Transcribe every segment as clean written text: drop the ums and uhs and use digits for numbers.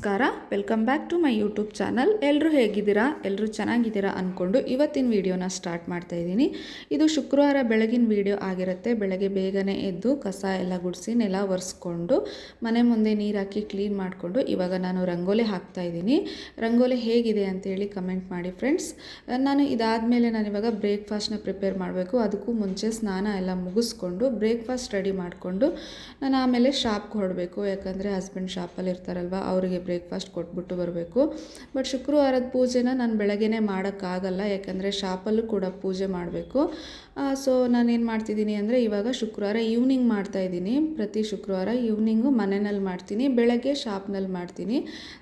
ನಮಸ್ಕಾರ, welcome back to my YouTube channel. ಎಲ್ಲರೂ ಹೇಗಿದ್ದೀರಾ? ಎಲ್ಲರೂ ಚೆನ್ನಾಗಿದ್ದೀರಾ ಅಂದ್ಕೊಂಡು ಇವತ್ತಿನ ವಿಡಿಯೋನ ಸ್ಟಾರ್ಟ್ ಮಾಡ್ತಾ ಇದ್ದೀನಿ. ಇದು ಶುಕ್ರವಾರ ಬೆಳಗಿನ ವಿಡಿಯೋ ಆಗಿರುತ್ತೆ. ಬೆಳಗ್ಗೆ ಬೇಗನೆ ಎದ್ದು ಕಸ ಎಲ್ಲ ಗುಡಿಸಿ ನೆಲ ಒರೆಸ್ಕೊಂಡು ಮನೆ ಮುಂದೆ ನೀರು ಹಾಕಿ ಕ್ಲೀನ್ ಮಾಡಿಕೊಂಡು ಇವಾಗ ನಾನು ರಂಗೋಲಿ ಹಾಕ್ತಾ ಇದ್ದೀನಿ. ರಂಗೋಲಿ ಹೇಗಿದೆ ಅಂತೇಳಿ ಕಮೆಂಟ್ ಮಾಡಿ ಫ್ರೆಂಡ್ಸ್. ನಾನು ಇದಾದಮೇಲೆ ನಾನಿವಾಗ ಬ್ರೇಕ್ಫಾಸ್ಟ್ನ ಪ್ರಿಪೇರ್ ಮಾಡಬೇಕು. ಅದಕ್ಕೂ ಮುಂಚೆ ಸ್ನಾನ ಎಲ್ಲ ಮುಗಿಸ್ಕೊಂಡು ಬ್ರೇಕ್ಫಾಸ್ಟ್ ರೆಡಿ ಮಾಡಿಕೊಂಡು ನಾನು ಆಮೇಲೆ ಶಾಪ್ಗೆ ಹೊರಡಬೇಕು. ಯಾಕಂದರೆ ಹಸ್ಬೆಂಡ್ ಶಾಪಲ್ಲಿ ಇರ್ತಾರಲ್ವ, ಅವರಿಗೆ ಬ್ರೇಕ್ಫಾಸ್ಟ್ ಕೊಟ್ಬಿಟ್ಟು ಬರಬೇಕು. ಬಟ್ ಶುಕ್ರವಾರದ ಪೂಜೆನ ನಾನು ಬೆಳಗ್ಗೆನೇ ಮಾಡೋಕ್ಕಾಗಲ್ಲ, ಯಾಕಂದರೆ ಶಾಪಲ್ಲೂ ಕೂಡ ಪೂಜೆ ಮಾಡಬೇಕು. ಸೊ ನಾನೇನು ಮಾಡ್ತಿದ್ದೀನಿ ಅಂದರೆ ಇವಾಗ ಶುಕ್ರವಾರ ಈವ್ನಿಂಗ್ ಮಾಡ್ತಾಯಿದ್ದೀನಿ. ಪ್ರತಿ ಶುಕ್ರವಾರ ಈವ್ನಿಂಗು ಮನೆಯಲ್ಲಿ ಮಾಡ್ತೀನಿ, ಬೆಳಗ್ಗೆ ಶಾಪ್ನಲ್ಲಿ ಮಾಡ್ತೀನಿ.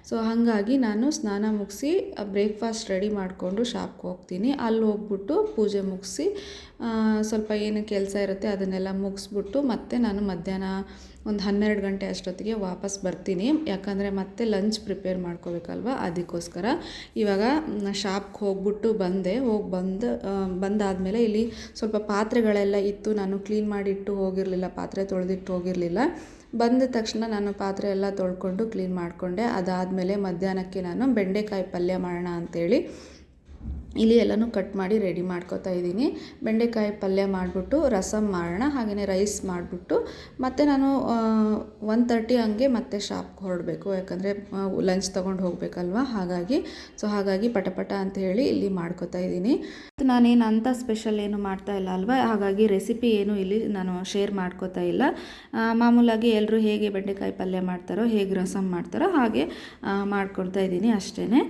ಸೊ ಹಾಗಾಗಿ ನಾನು ಸ್ನಾನ ಮುಗಿಸಿ ಬ್ರೇಕ್ಫಾಸ್ಟ್ ರೆಡಿ ಮಾಡಿಕೊಂಡು ಶಾಪ್ಗೆ ಹೋಗ್ತೀನಿ. ಅಲ್ಲಿ ಹೋಗ್ಬಿಟ್ಟು ಪೂಜೆ ಮುಗಿಸಿ ಸ್ವಲ್ಪ ಏನು ಕೆಲಸ ಇರುತ್ತೆ ಅದನ್ನೆಲ್ಲ ಮುಗಿಸ್ಬಿಟ್ಟು ಮತ್ತೆ ನಾನು ಮಧ್ಯಾಹ್ನ ಒಂದು 12 ಗಂಟೆ ಅಷ್ಟೊತ್ತಿಗೆ ವಾಪಸ್ ಬರ್ತೀನಿ. ಯಾಕಂದರೆ ಮತ್ತೆ ಲಂಚ್ ಪ್ರಿಪೇರ್ ಮಾಡ್ಕೋಬೇಕಲ್ವ, ಅದಕ್ಕೋಸ್ಕರ ಇವಾಗ ಶಾಪ್ಗೆ ಹೋಗ್ಬಿಟ್ಟು ಬಂದಾದಮೇಲೆ ಇಲ್ಲಿ ಸ್ವಲ್ಪ ಪಾತ್ರೆಗಳೆಲ್ಲ ಇತ್ತು. ನಾನು ಕ್ಲೀನ್ ಮಾಡಿಟ್ಟು ಹೋಗಿರಲಿಲ್ಲ, ಪಾತ್ರೆ ತೊಳೆದಿಟ್ಟು ಹೋಗಿರಲಿಲ್ಲ. ಬಂದ ತಕ್ಷಣ ನಾನು ಪಾತ್ರೆ ಎಲ್ಲ ತೊಳ್ಕೊಂಡು ಕ್ಲೀನ್ ಮಾಡಿಕೊಂಡೆ. ಅದಾದಮೇಲೆ ಮಧ್ಯಾಹ್ನಕ್ಕೆ ನಾನು ಬೆಂಡೆಕಾಯಿ ಪಲ್ಯ ಮಾಡೋಣ ಅಂಥೇಳಿ ಇಲ್ಲಿ ಎಲ್ಲನೂ ಕಟ್ ಮಾಡಿ ರೆಡಿ ಮಾಡ್ಕೋತಾ ಇದ್ದೀನಿ. ಬೆಂಡೆಕಾಯಿ ಪಲ್ಯ ಮಾಡಿಬಿಟ್ಟು ರಸಮ್ ಮಾಡೋಣ, ಹಾಗೆಯೇ ರೈಸ್ ಮಾಡಿಬಿಟ್ಟು ಮತ್ತು ನಾನು 1:30 ಹಂಗೆ ಮತ್ತೆ ಶಾಪ್ಗೆ ಹೊರಡಬೇಕು. ಯಾಕಂದರೆ ಲಂಚ್ ತೊಗೊಂಡು ಹೋಗಬೇಕಲ್ವ, ಹಾಗಾಗಿ ಪಟಪಟ ಅಂತ ಹೇಳಿ ಇಲ್ಲಿ ಮಾಡ್ಕೋತಾ ಇದ್ದೀನಿ. ನಾನೇನು ಅಂಥ ಸ್ಪೆಷಲ್ ಏನು ಮಾಡ್ತಾ ಇಲ್ಲ ಅಲ್ವ, ಹಾಗಾಗಿ ರೆಸಿಪಿ ಏನು ಇಲ್ಲಿ ನಾನು ಶೇರ್ ಮಾಡ್ಕೋತಾ ಇಲ್ಲ. ಮಾಮೂಲಾಗಿ ಎಲ್ಲರೂ ಹೇಗೆ ಬೆಂಡೆಕಾಯಿ ಪಲ್ಯ ಮಾಡ್ತಾರೋ, ಹೇಗೆ ರಸಮ್ ಮಾಡ್ತಾರೋ ಹಾಗೆ ಮಾಡ್ಕೊಡ್ತಾ ಇದ್ದೀನಿ ಅಷ್ಟೇ.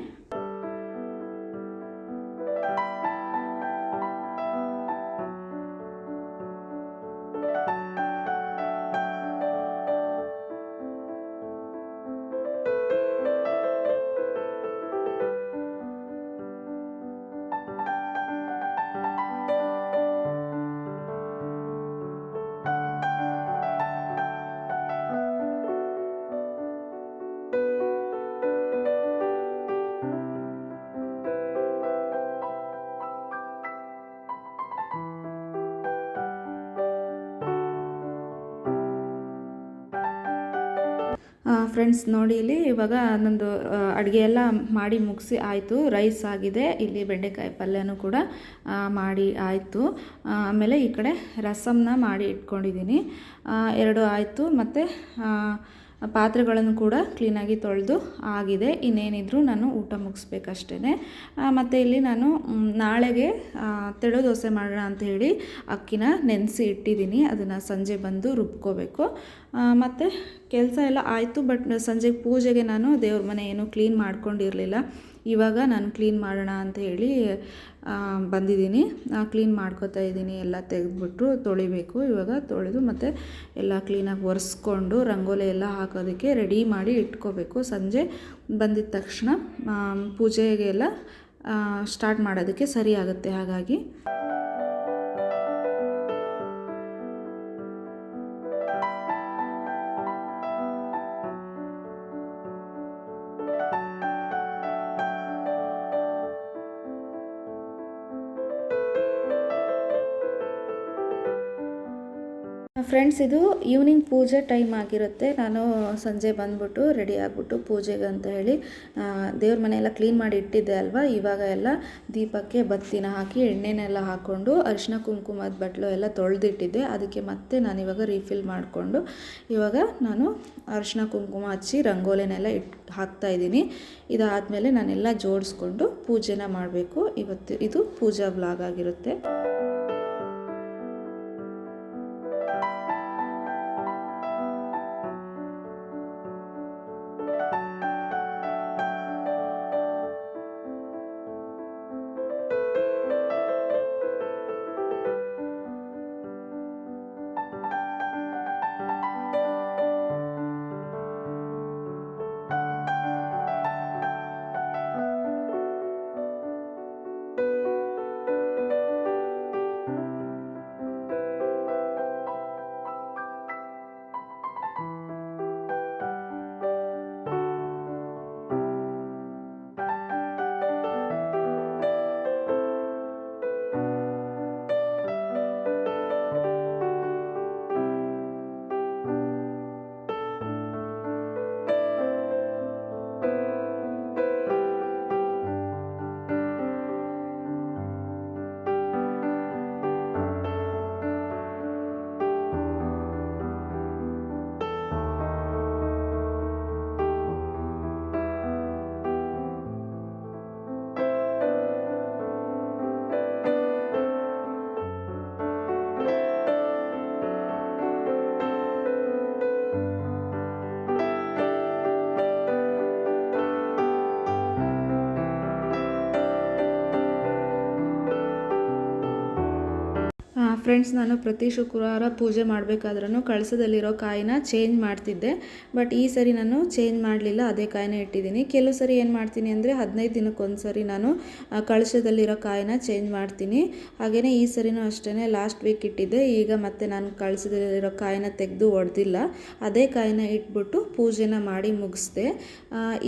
ಫ್ರೆಂಡ್ಸ್ ನೋಡಿ, ಇಲ್ಲಿ ಇವಾಗ ನಂದು ಅಡುಗೆ ಎಲ್ಲ ಮಾಡಿ ಮುಗಿಸಿ ಆಯಿತು. ರೈಸ್ ಆಗಿದೆ, ಇಲ್ಲಿ ಬೆಂಡೆಕಾಯಿ ಪಲ್ಯನೂ ಕೂಡ ಮಾಡಿ ಆಯಿತು. ಆಮೇಲೆ ಈ ಕಡೆ ರಸಮ್ನ ಮಾಡಿ ಇಟ್ಕೊಂಡಿದ್ದೀನಿ, 2 ಆಯಿತು. ಮತ್ತು ಪಾತ್ರೆಗಳನ್ನು ಕೂಡ ಕ್ಲೀನಾಗಿ ತೊಳೆದು ಆಗಿದೆ. ಇನ್ನೇನಿದ್ರು ನಾನು ಊಟ ಮುಗಿಸ್ಬೇಕಷ್ಟೇ. ಮತ್ತು ಇಲ್ಲಿ ನಾನು ನಾಳೆಗೆ ತೆಳು ದೋಸೆ ಮಾಡೋಣ ಅಂತ ಹೇಳಿ ಅಕ್ಕಿನ ನೆನೆಸಿ ಇಟ್ಟಿದ್ದೀನಿ. ಅದನ್ನು ಸಂಜೆ ಬಂದು ರುಬ್ಕೋಬೇಕು. ಮತ್ತು ಕೆಲಸ ಎಲ್ಲ ಆಯಿತು. ಬಟ್ ಸಂಜೆಗೆ ಪೂಜೆಗೆ ನಾನು ದೇವ್ರ ಮನೆ ಏನೂ ಕ್ಲೀನ್ ಮಾಡ್ಕೊಂಡಿರಲಿಲ್ಲ. ಇವಾಗ ನಾನು ಕ್ಲೀನ್ ಮಾಡೋಣ ಅಂತ ಹೇಳಿ ಬಂದಿದ್ದೀನಿ. ಕ್ಲೀನ್ ಮಾಡ್ಕೋತಾ ಇದ್ದೀನಿ. ಎಲ್ಲ ತೆಗೆದ್ಬಿಟ್ಟು ತೊಳಿಬೇಕು. ಇವಾಗ ತೊಳೆದು ಮತ್ತು ಎಲ್ಲ ಕ್ಲೀನಾಗಿ ಒರೆಸ್ಕೊಂಡು ರಂಗೋಲಿ ಎಲ್ಲ ಹಾಕೋದಕ್ಕೆ ರೆಡಿ ಮಾಡಿ ಇಟ್ಕೋಬೇಕು. ಸಂಜೆ ಬಂದಿದ್ದ ತಕ್ಷಣ ಪೂಜೆಗೆಲ್ಲ ಸ್ಟಾರ್ಟ್ ಮಾಡೋದಕ್ಕೆ ಸರಿ ಆಗುತ್ತೆ. ಹಾಗಾಗಿ ಫ್ರೆಂಡ್ಸ್, ಇದು ಈವ್ನಿಂಗ್ ಪೂಜೆ ಟೈಮ್ ಆಗಿರುತ್ತೆ. ನಾನು ಸಂಜೆ ಬಂದ್ಬಿಟ್ಟು ರೆಡಿ ಆಗಿಬಿಟ್ಟು ಪೂಜೆಗೆ ಅಂತ ಹೇಳಿ ದೇವ್ರ ಮನೆಯೆಲ್ಲ ಕ್ಲೀನ್ ಮಾಡಿ ಇಟ್ಟಿದ್ದೆ ಅಲ್ವಾ. ಇವಾಗ ಎಲ್ಲ ದೀಪಕ್ಕೆ ಬತ್ತಿನ ಹಾಕಿ ಎಣ್ಣೆನೆಲ್ಲ ಹಾಕ್ಕೊಂಡು ಅರಿಶಿನ ಕುಂಕುಮದ ಬಟ್ಲು ಎಲ್ಲ ತೊಳೆದಿಟ್ಟಿದ್ದೆ. ಅದಕ್ಕೆ ಮತ್ತೆ ನಾನಿವಾಗ ರೀಫಿಲ್ ಮಾಡಿಕೊಂಡು ಇವಾಗ ನಾನು ಅರಿಶಿನ ಕುಂಕುಮ ಹಚ್ಚಿ ರಂಗೋಲಿನೆಲ್ಲ ಹಾಕ್ತಾಯಿದ್ದೀನಿ. ಇದಾದಮೇಲೆ ನಾನೆಲ್ಲ ಜೋಡಿಸ್ಕೊಂಡು ಪೂಜೆನ ಮಾಡಬೇಕು. ಇವತ್ತು ಇದು ಪೂಜಾ ವ್ಲಾಗ್ ಆಗಿರುತ್ತೆ. ಫ್ರೆಂಡ್ಸ್, ನಾನು ಪ್ರತಿ ಶುಕ್ರವಾರ ಪೂಜೆ ಮಾಡಬೇಕಾದ್ರೂ ಕಳಸದಲ್ಲಿರೋ ಕಾಯಿನ ಚೇಂಜ್ ಮಾಡ್ತಿದ್ದೆ. ಬಟ್ ಈ ಸರಿ ನಾನು ಚೇಂಜ್ ಮಾಡಲಿಲ್ಲ, ಅದೇ ಕಾಯಿನ ಇಟ್ಟಿದ್ದೀನಿ. ಕೆಲವು ಸರಿ ಏನು ಮಾಡ್ತೀನಿ ಅಂದರೆ 15 ದಿನಕ್ಕೊಂದು ಸರಿ ನಾನು ಕಳಶದಲ್ಲಿರೋ ಕಾಯಿನ ಚೇಂಜ್ ಮಾಡ್ತೀನಿ. ಹಾಗೆಯೇ ಈ ಸರಿನೂ ಅಷ್ಟೇ, ಲಾಸ್ಟ್ ವೀಕ್ ಇಟ್ಟಿದ್ದೆ. ಈಗ ಮತ್ತೆ ನಾನು ಕಳಶದಲ್ಲಿರೋ ಕಾಯಿನ ತೆಗೆದು ಒಡೆದಿಲ್ಲ, ಅದೇ ಕಾಯಿನ ಇಟ್ಬಿಟ್ಟು ಪೂಜೆನ ಮಾಡಿ ಮುಗಿಸ್ದೆ.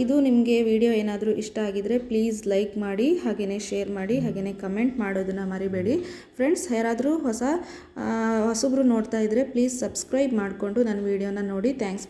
ಇದು ನಿಮಗೆ ವಿಡಿಯೋ ಏನಾದರೂ ಇಷ್ಟ ಆಗಿದರೆ ಪ್ಲೀಸ್ ಲೈಕ್ ಮಾಡಿ, ಹಾಗೆಯೇ ಶೇರ್ ಮಾಡಿ, ಹಾಗೆಯೇ ಕಮೆಂಟ್ ಮಾಡೋದನ್ನು ಮರಿಬೇಡಿ. ಫ್ರೆಂಡ್ಸ್, ಯಾರಾದರೂ ಹೊಸಬ್ರು ನೋಡ್ತಾ ಇದ್ದರೆ ಪ್ಲೀಸ್ ಸಬ್ಸ್ಕ್ರೈಬ್ ಮಾಡಿಕೊಂಡು ನನ್ನ ವಿಡಿಯೋನ ನೋಡಿ. ಥ್ಯಾಂಕ್ಸ್.